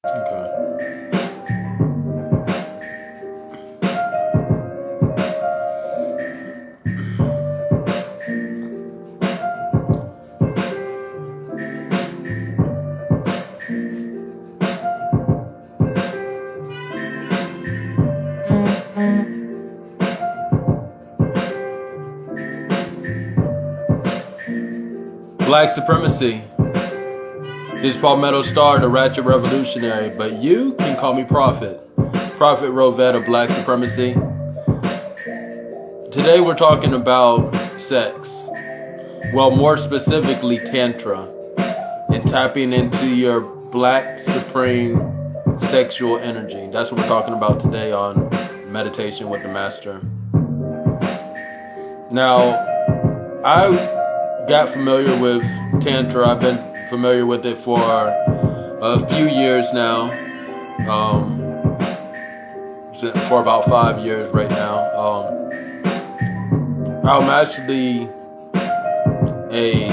Okay. Black Supremacy. This is Palmetto Star, the Ratchet Revolutionary, but you can call me Prophet. Prophet Rovetta, Black Supremacy. Today we're talking about sex. Well, more specifically, Tantra. And tapping into your Black Supreme sexual energy. That's what we're talking about today on Meditation with the Master. Now, I got familiar with Tantra. I've been familiar with it for a few years now. For about 5 years right now. I'm actually a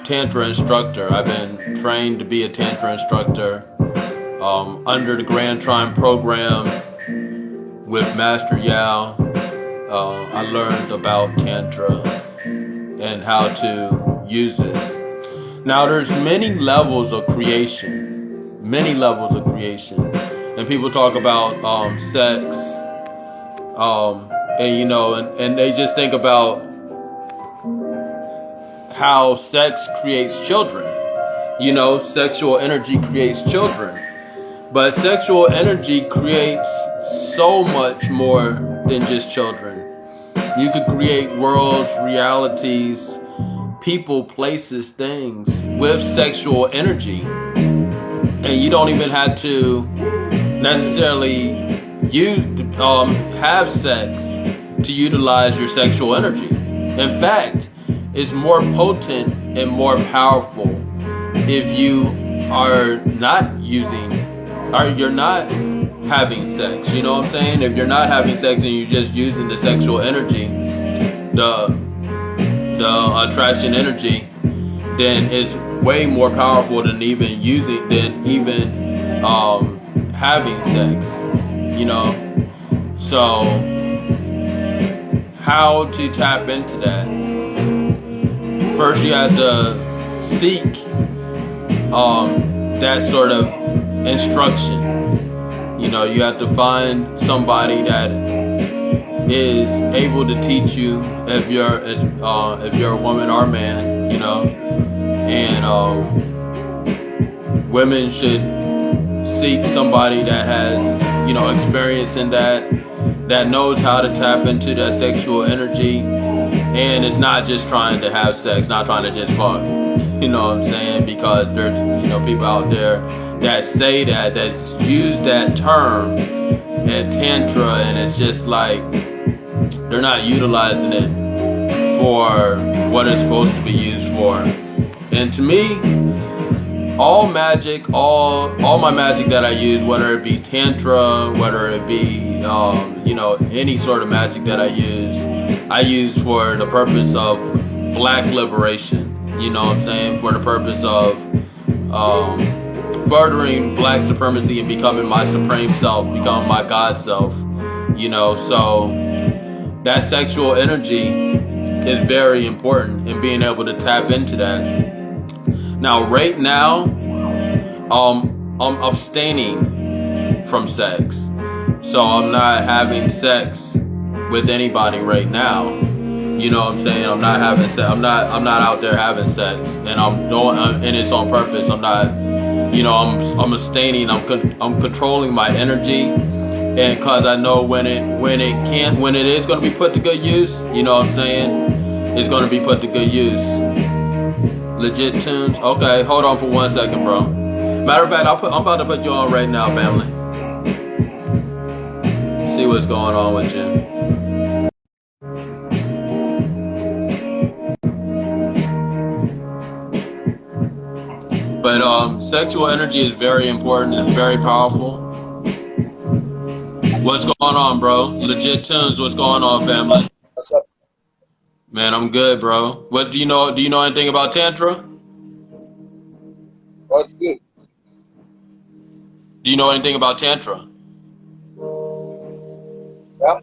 Tantra instructor. I've been trained to be a Tantra instructor under the Grand Trine program with Master Yao. I learned about Tantra and how to use it. Now, there's many levels of creation, and people talk about sex, and they just think about how sex creates children. Sexual energy creates children, but sexual energy creates so much more than just children. You could create worlds, realities, people, places, things with sexual energy. And you don't even have to necessarily have sex to utilize your sexual energy. In fact, it's more potent and more powerful if you are not you're not having sex. You know what I'm saying? If you're not having sex and you're just using the sexual energy, the attraction energy, then it's way more powerful than even having sex. So how to tap into that? First, you have to seek that sort of instruction. You have to find somebody that is able to teach you, if you're a woman or a man, and women should seek somebody that has experience in that knows how to tap into that sexual energy, and it's not just trying to have sex, not trying to just fuck. You know what I'm saying? Because there's people out there that say that use that term and Tantra, and it's just like they're not utilizing it for what it's supposed to be used for. And to me, all my magic that I use, whether it be Tantra, whether it be any sort of magic that I use for the purpose of Black liberation. You know what I'm saying? For the purpose of furthering Black supremacy and becoming my supreme self, becoming my God self. So that sexual energy is very important in being able to tap into that. Now, right now, I'm abstaining from sex. So I'm not having sex with anybody right now. You know what I'm saying? I'm not having sex. I'm not out there having sex, and and it's on purpose. I'm not, I'm abstaining. I'm controlling my energy, and cause I know when it is going to be put to good use. You know what I'm saying? It's going to be put to good use. Legit tunes. Okay, hold on for 1 second, bro. Matter of fact, I'm about to put you on right now, family. See what's going on with you. But sexual energy is very important. It's very powerful. What's going on, bro? Legit tunes. What's going on, family? What's up? Man, I'm good, bro. What do you know? Do you know anything about Tantra? What's good? Do you know anything about Tantra? Yeah.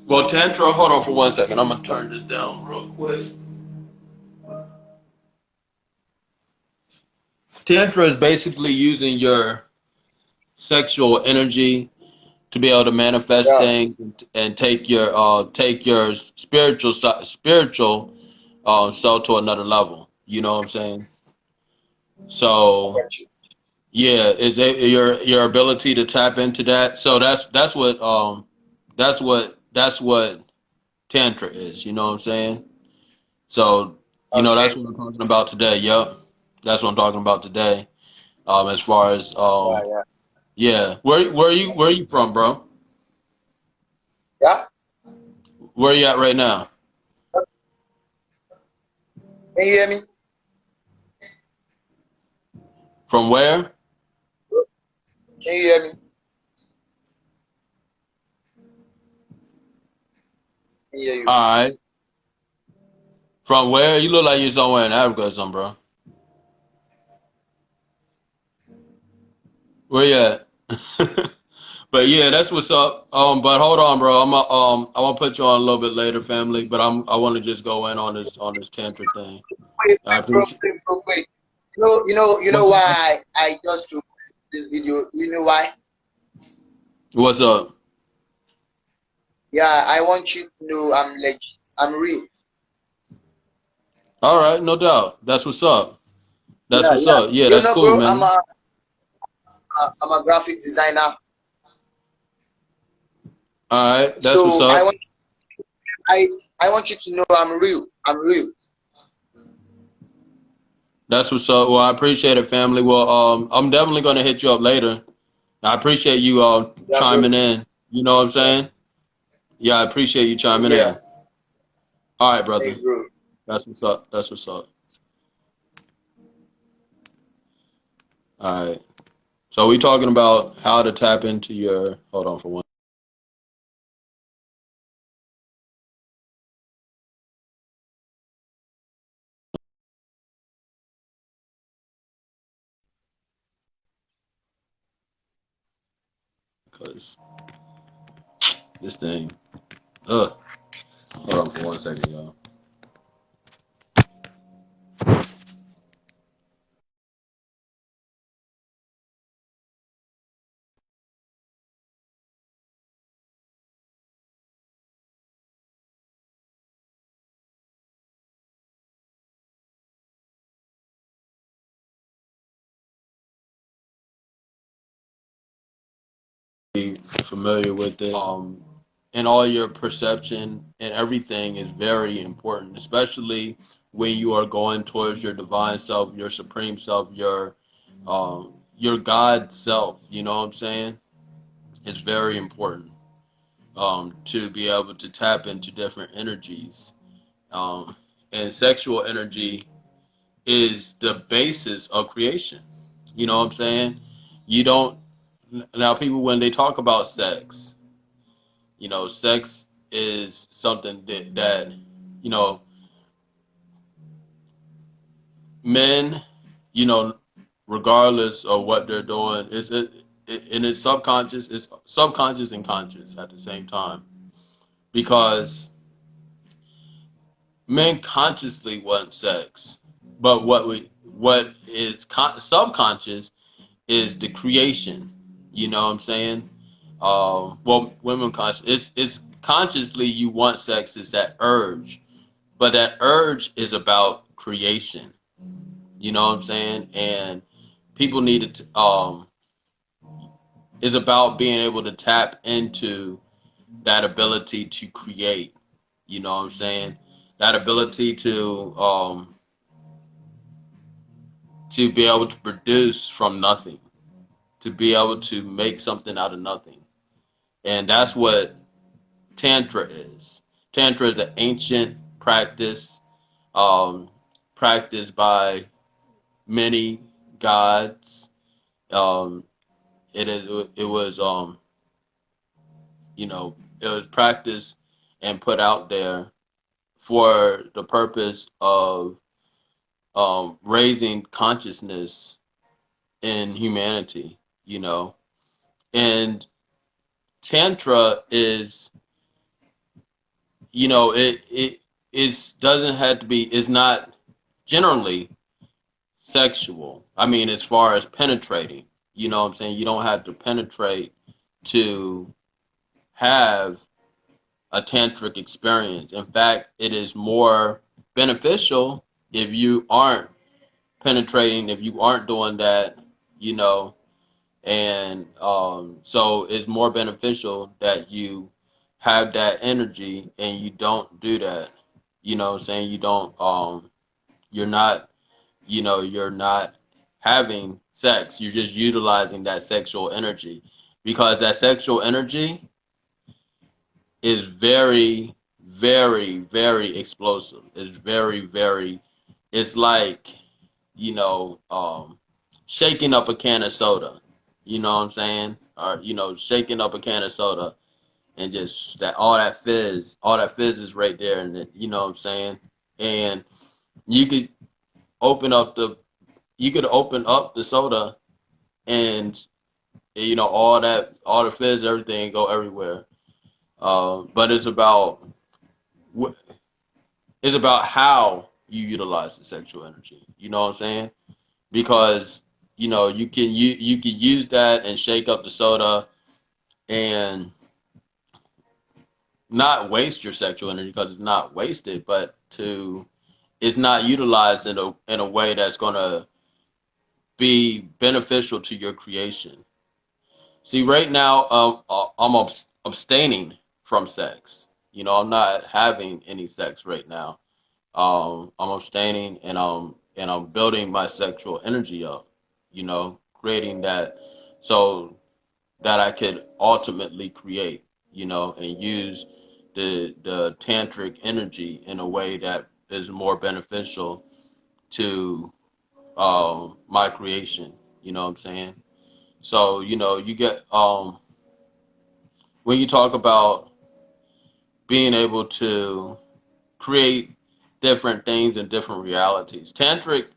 Well, Tantra, hold on for 1 second. I'm going to turn this down real quick. Tantra is basically using your sexual energy to be able to manifest Yeah. things and take your spiritual self to another level. You know what I'm saying? I So got you. yeah, is it your ability to tap into that? So that's what tantra is. You know what I'm saying? So that's Okay. what I'm talking about today. Yep, that's what I'm talking about today. As far as Yeah. Yeah. yeah, where you from, bro? Yeah. Where you at right now? Can you hear me? From where? Can you hear me? Can hear you. All right. From where? You look like you're somewhere in Africa or something, bro. Where you at? But yeah, that's what's up. But hold on, bro. I want to put you on a little bit later, family. But I want to just go in on this tantra thing. Wait, I wait, bro, appreciate. wait, bro, wait. You know What's up? why I just recorded this video. You know why? What's up? Yeah, I want you to know I'm legit. I'm real. All right, no doubt. That's what's up. That's Yeah, what's yeah. up. Yeah, You that's know, cool, bro, man. I'm a graphics designer. All right, that's what's So up. I I want you to know I'm real. I'm real. That's what's up. Well, I appreciate it, family. Well, I'm definitely gonna hit you up later. I appreciate you Yeah, bro. chiming in. You know what I'm saying? Yeah, I appreciate you chiming Yeah. in. All right, brother. Thanks, bro. That's what's up. That's what's up. All right. So we talking about how to tap into your. Hold on for one. Because this thing. Ugh. Hold on for 1 second, y'all. Be familiar with it. And all your perception and everything is very important, especially when you are going towards your divine self, your supreme self, your God self. You know what I'm saying? It's very important to be able to tap into different energies. And sexual energy is the basis of creation. You know what I'm saying? You don't now people when they talk about sex, sex is something that you know men, you know, regardless of what they're doing, and it's subconscious and conscious at the same time because men consciously want sex, but what is subconscious is the creation. You know what I'm saying? Well, women conscious. It's consciously you want sex. Is that urge, but that urge is about creation. You know what I'm saying? And people need to is about being able to tap into that ability to create. You know what I'm saying? That ability to be able to produce from nothing, to be able to make something out of nothing. And that's what Tantra is. Tantra is an ancient practice, um, practiced by many gods. Um, it was it was practiced and put out there for the purpose of raising consciousness in humanity, you know. And Tantra is, it doesn't have to be, it's not generally sexual. I mean, as far as penetrating, you know what I'm saying? You don't have to penetrate to have a tantric experience. In fact, it is more beneficial if you aren't penetrating, if you aren't doing that, you know, and so it's more beneficial that you have that energy and you don't do that. You know what I'm saying? You don't, you're not, you're not having sex. You're just utilizing that sexual energy because that sexual energy is very, very, very explosive. It's very, very, it's like, you know, shaking up a can of soda. You know what I'm saying? Or, shaking up a can of soda and just that all that fizz is right there. And you know what I'm saying? And you could open up the, you could open up the soda and, all the fizz, everything go everywhere. But it's about how you utilize the sexual energy. You know what I'm saying? Because you can use that and shake up the soda and not waste your sexual energy because it's not wasted, but it's not utilized in a way that's gonna be beneficial to your creation. See, right now, I'm abstaining from sex. I'm not having any sex right now. I'm abstaining and I'm building my sexual energy up. Creating that so that I could ultimately create. And use the tantric energy in a way that is more beneficial to my creation. You know what I'm saying? So you get when you talk about being able to create different things in different realities. Tantric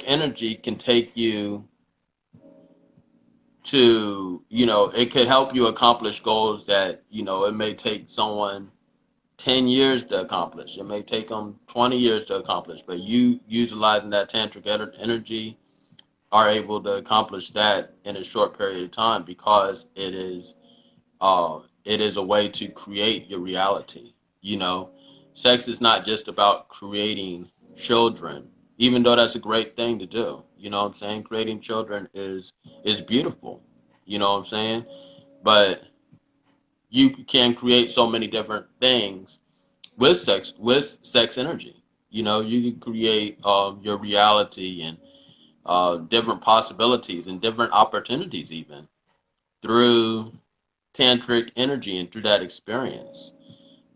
energy can take you to, it could help you accomplish goals that, it may take someone 10 years to accomplish. It may take them 20 years to accomplish, but you utilizing that tantric energy are able to accomplish that in a short period of time because it is a way to create your reality. You know, sex is not just about creating children, even though that's a great thing to do. You know what I'm saying? Creating children is beautiful. You know what I'm saying? But you can create so many different things with sex energy. You can create your reality and different possibilities and different opportunities even through tantric energy and through that experience.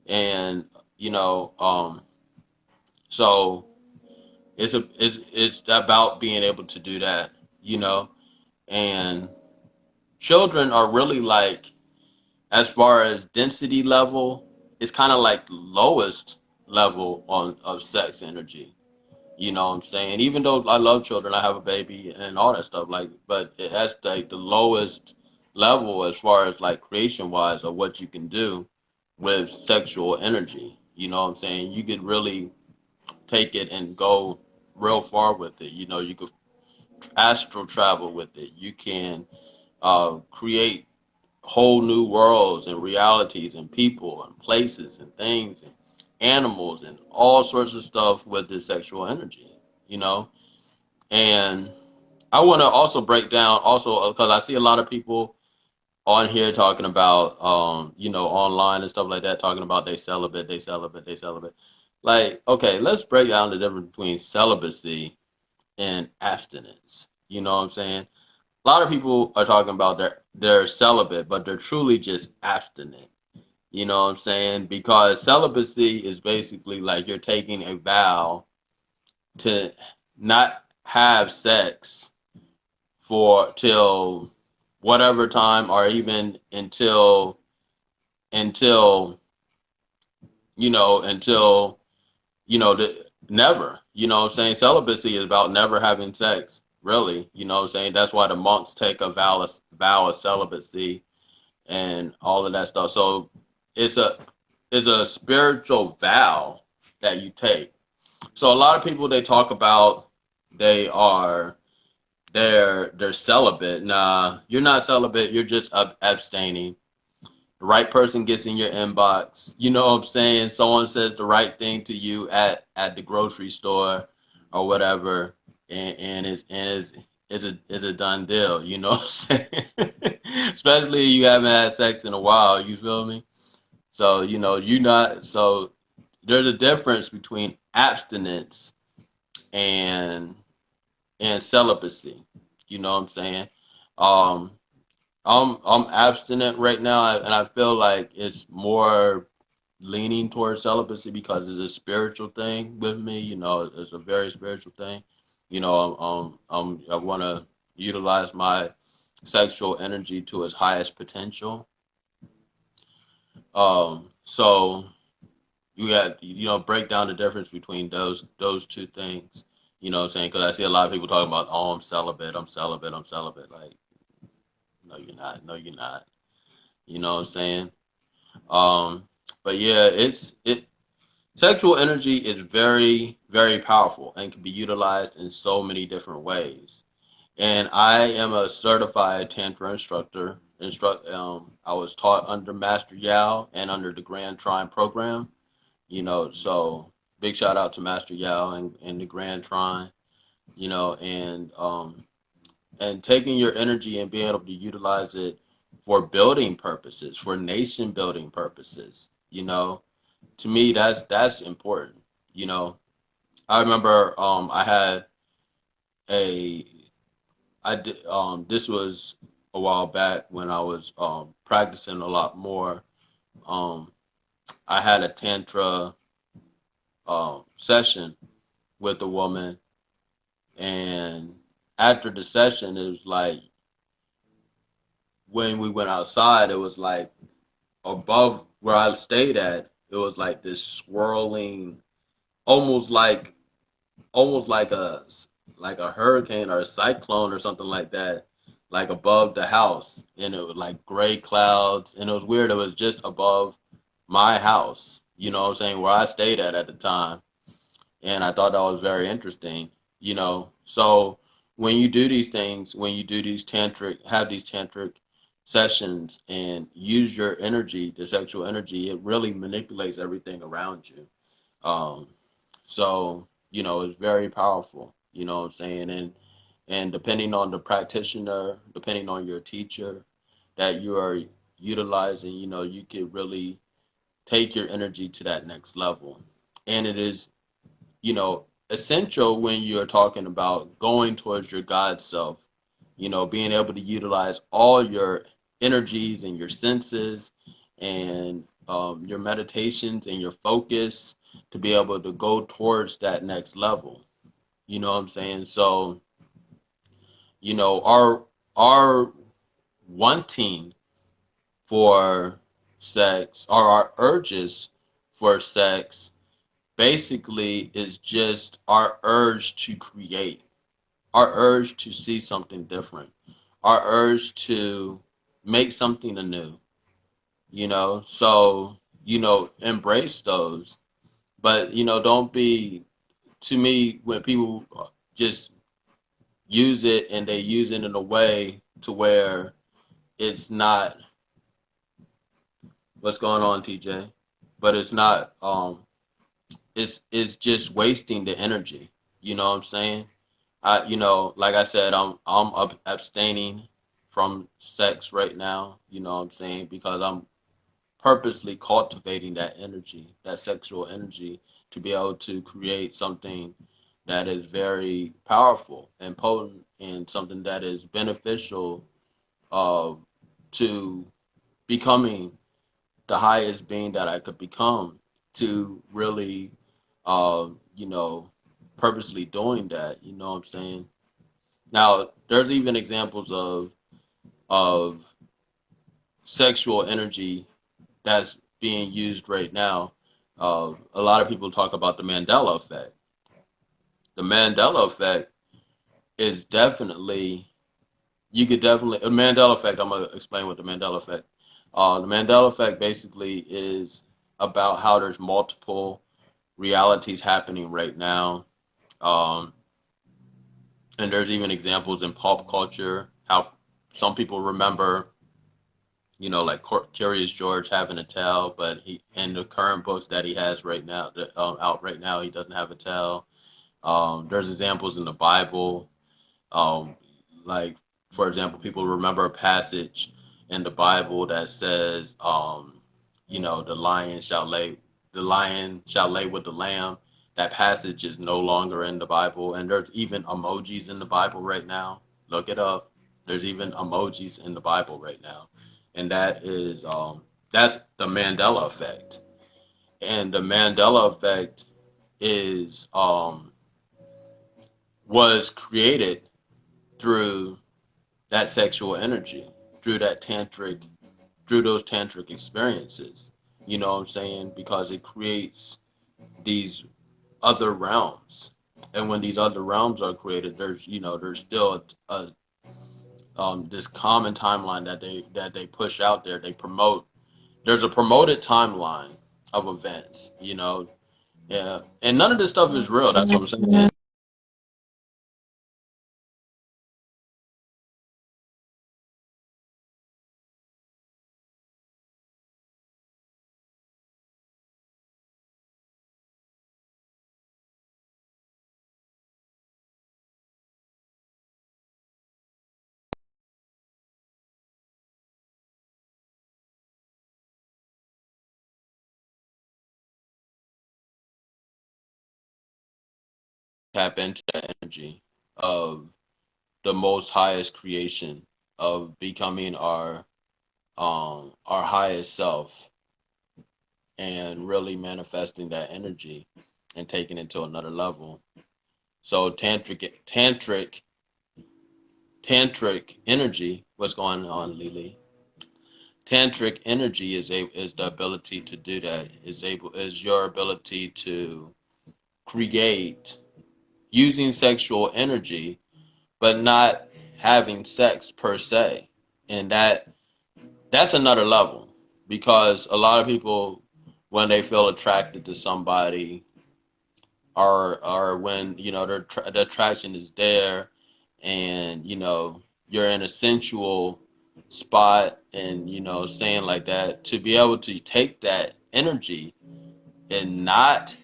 And you know, so it's about being able to do that. You know, and children are really like, as far as density level, it's kind of like the lowest level on of sex energy. You know what I'm saying? Even though I love children, I have a baby and all that stuff, like, but it has like the lowest level as far as like creation wise of what you can do with sexual energy. You know what I'm saying? You could really take it and go real far with it. You could astral travel with it. You can create whole new worlds and realities and people and places and things and animals and all sorts of stuff with this sexual energy. You know, and I want to also break down also because I see a lot of people on here talking about online and stuff like that talking about they celibate, they celibate, they celibate. Like, okay, let's break down the difference between celibacy and abstinence. You know what I'm saying? A lot of people are talking about they're celibate, but they're truly just abstinent. You know what I'm saying? Because celibacy is basically like you're taking a vow to not have sex for till whatever time or even until until the never. You know what I'm saying? Celibacy is about never having sex really. You know what I'm saying? That's why the monks take a vow of celibacy and all of that stuff. So it's a it's a spiritual vow that you take. So a lot of people they talk about they are they're celibate. Nah, you're not celibate. You're just abstaining. The right person gets in your inbox. You know what I'm saying? Someone says the right thing to you at the grocery store or whatever, and it's a done deal. You know what I'm saying? Especially you haven't had sex in a while. You feel me? So you not so there's a difference between abstinence and celibacy. You know what I'm saying? Um, I'm abstinent right now, and I feel like it's more leaning towards celibacy because it's a spiritual thing with me. You know, it's a very spiritual thing. You know, I want to utilize my sexual energy to its highest potential. So you got break down the difference between those two things. You know what I'm saying? Because I see a lot of people talking about, oh, I'm celibate, I'm celibate, I'm celibate. Like, no, you're not. No, you're not. You know what I'm saying? Um, but yeah, it sexual energy is very, very powerful and can be utilized in so many different ways. And I am a certified Tantra instructor. I was taught under Master Yao and under the Grand Trine program. So big shout out to Master Yao and the Grand Trine. And taking your energy and being able to utilize it for building purposes, for nation building purposes. To me that's important. You know, I remember I had a I did this was a while back when I was practicing a lot more. Um, I had a tantra session with a woman, and after the session, it was like when we went outside, it was like above where I stayed at, it was like this swirling, almost like almost like a hurricane or a cyclone or something like that, like above the house, and it was like gray clouds, and it was weird. It was just above my house. You know what I'm saying? Where I stayed at the time, and I thought that was very interesting. So when you do these things, when you do have these tantric sessions and use your energy, the sexual energy, it really manipulates everything around you. Um, so it's very powerful. You know what I'm saying? And depending on the practitioner, depending on your teacher that you are utilizing, you can really take your energy to that next level. And it is, essential when you're talking about going towards your God self, being able to utilize all your energies and your senses and your meditations and your focus to be able to go towards that next level. You know what I'm saying? So, our wanting for sex or our urges for sex basically is just our urge to create, our urge to see something different, our urge to make something anew, So, embrace those. But, don't be, to me, when people just use it and they use it in a way to where it's not what's going on, TJ, but it's not, it's just wasting the energy. You know what I'm saying? Like I said, I'm abstaining from sex right now. You know what I'm saying? Because I'm purposely cultivating that energy, that sexual energy, to be able to create something that is very powerful and potent and something that is beneficial uh, to becoming the highest being that I could become, to really, uh, you know, purposely doing that. You know what I'm saying? Now, there's even examples of sexual energy that's being used right now. A lot of people talk about the Mandela effect. The Mandela effect is definitely, you could definitely, a Mandela effect, I'm going to explain what the Mandela effect. The Mandela effect basically is about how there's multiple realities happening right now. Um, and there's even examples in pop culture how some people remember, like Curious George having a tail, but he in the current books that he has right now, out right now, he doesn't have a tail. There's examples in the Bible, um, like for example, people remember a passage in the Bible that says, the lion shall lay with the lamb. That passage is no longer in the Bible, and there's even emojis in the Bible right now. Look it up. There's even emojis in the Bible right now, and that's the Mandela effect. And the Mandela effect is was created through that sexual energy, through through those tantric experiences. You know what I'm saying? Because it creates these other realms, and when these other realms are created, there's still this common timeline that they push out there. They promote. There's a promoted timeline of events. Yeah, and none of this stuff is real. That's what I'm saying. Tap into the energy of the most highest creation, of becoming our highest self, and really manifesting that energy and taking it to another level. So tantric energy. What's going on, Lily? Tantric energy is the ability to do that. Is your ability to create using sexual energy, but not having sex per se, and that's another level, because a lot of people, when they feel attracted to somebody, or when the attraction is there, and you're in a sensual spot, and saying like that, to be able to take that energy and not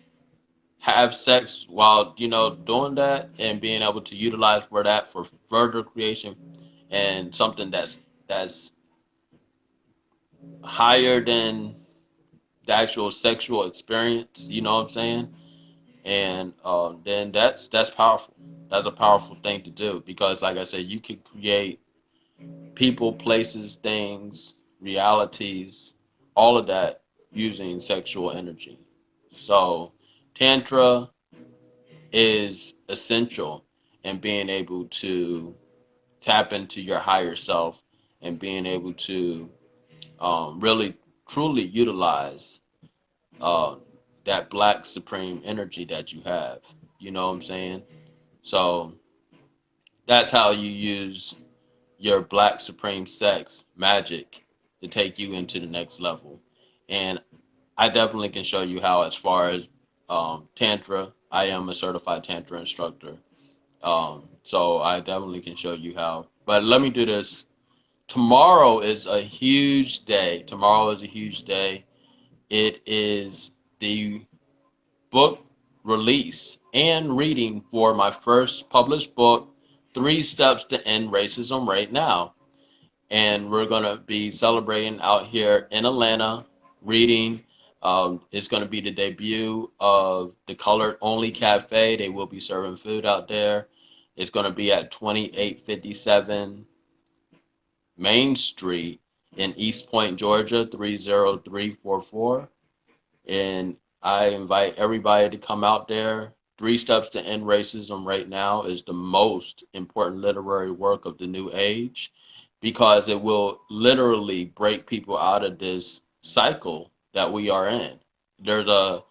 have sex while doing that, and being able to utilize for that for further creation, and something that's higher than the actual sexual experience. You know what I'm saying? And then that's powerful. That's a powerful thing to do, because, like I said, you can create people, places, things, realities, all of that using sexual energy. So, Tantra is essential in being able to tap into your higher self, and being able to really truly utilize uh, that black supreme energy that you have. You know what I'm saying? So that's how you use your black supreme sex magic to take you into the next level. And I definitely can show you how, as far as Tantra. I am a certified Tantra instructor. So I definitely can show you how. But let me do this. Tomorrow is a huge day. Tomorrow is a huge day. It is the book release and reading for my first published book, Three Steps to End Racism Right Now. And we're going to be celebrating out here in Atlanta, reading. It's going to be the debut of the Colored Only Cafe. They will be serving food out there. It's going to be at 2857 Main Street in East Point, Georgia, 30344. And I invite everybody to come out there. Three Steps to End Racism Right Now is the most important literary work of the new age, because it will literally break people out of this cycle that we are in. There's a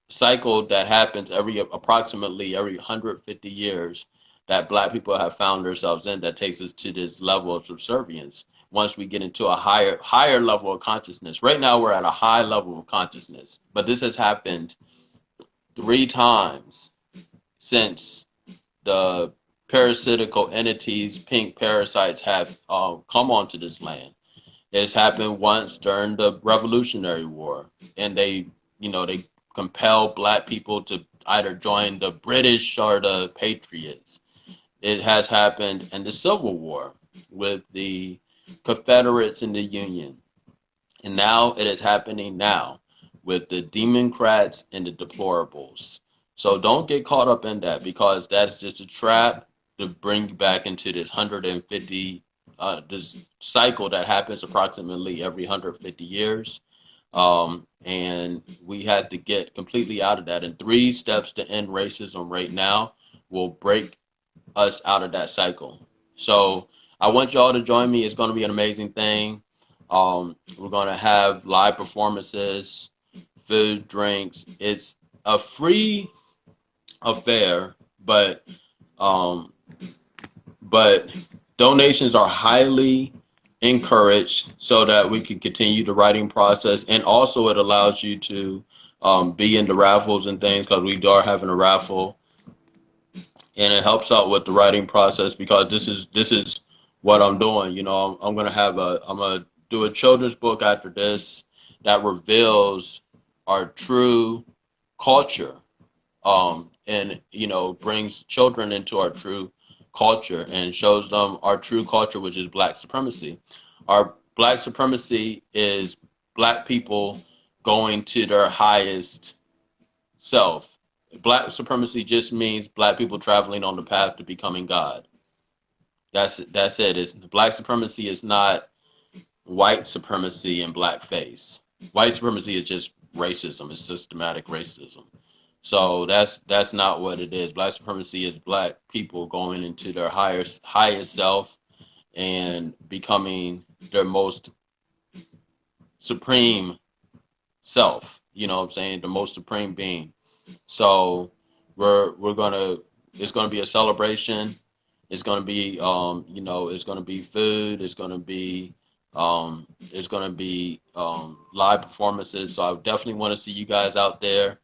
cycle that happens approximately every 150 years, that Black people have found ourselves in that takes us to this level of subservience. Once we get into a higher level of consciousness, right now we're at a high level of consciousness, but this has happened 3 times since the parasitical entities, pink parasites, have come onto this land. It's happened once during the Revolutionary War, and they compelled Black people to either join the British or the Patriots. It has happened in the Civil War with the Confederates and the Union. And now it is happening now with the Democrats and the deplorables. So don't get caught up in that, because that's just a trap to bring you back into this 150, this cycle that happens approximately every 150 years. And we had to get completely out of that. And 3 steps to end racism right now will break us out of that cycle. So I want y'all to join me. It's going to be an amazing thing. We're going to have live performances, food, drinks. It's a free affair, um, but donations are highly encouraged so that we can continue the writing process. And also it allows you to be in the raffles and things, because we are having a raffle, and it helps out with the writing process, because this is what I'm doing. I'm gonna do a children's book after this that reveals our true culture, and brings children into our true culture and shows them our true culture, which is Black supremacy. Our Black supremacy is Black people going to their highest self. Black supremacy just means Black people traveling on the path to becoming God. That's it. Black supremacy is not white supremacy and blackface. White supremacy is just racism. It's systematic racism. So that's not what it is. Black supremacy is Black people going into their highest self and becoming their most supreme self. You know what I'm saying? The most supreme being. So we're gonna it's gonna be a celebration. It's gonna be it's gonna be food. It's gonna be live performances. So I definitely want to see you guys out there.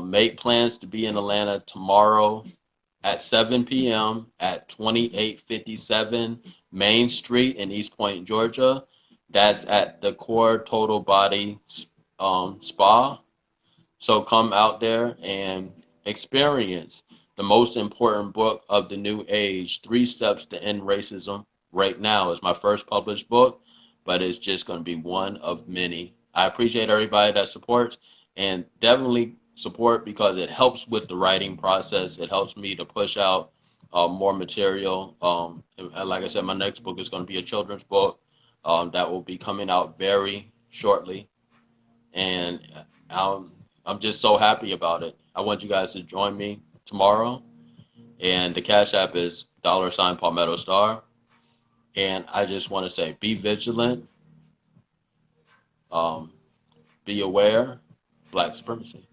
Make plans to be in Atlanta tomorrow at 7 p.m. at 2857 Main Street in East Point, Georgia. That's at the Core Total Body Spa. So come out there and experience the most important book of the new age, 3 Steps to End Racism. Right now is my first published book, but it's just going to be one of many. I appreciate everybody that supports, and definitely support, because it helps with the writing process. It helps me to push out more material. And like I said, my next book is going to be a children's book that will be coming out very shortly. And I'm just so happy about it. I want you guys to join me tomorrow. And the Cash App is $Palmetto Star. And I just want to say, be vigilant, be aware, Black supremacy.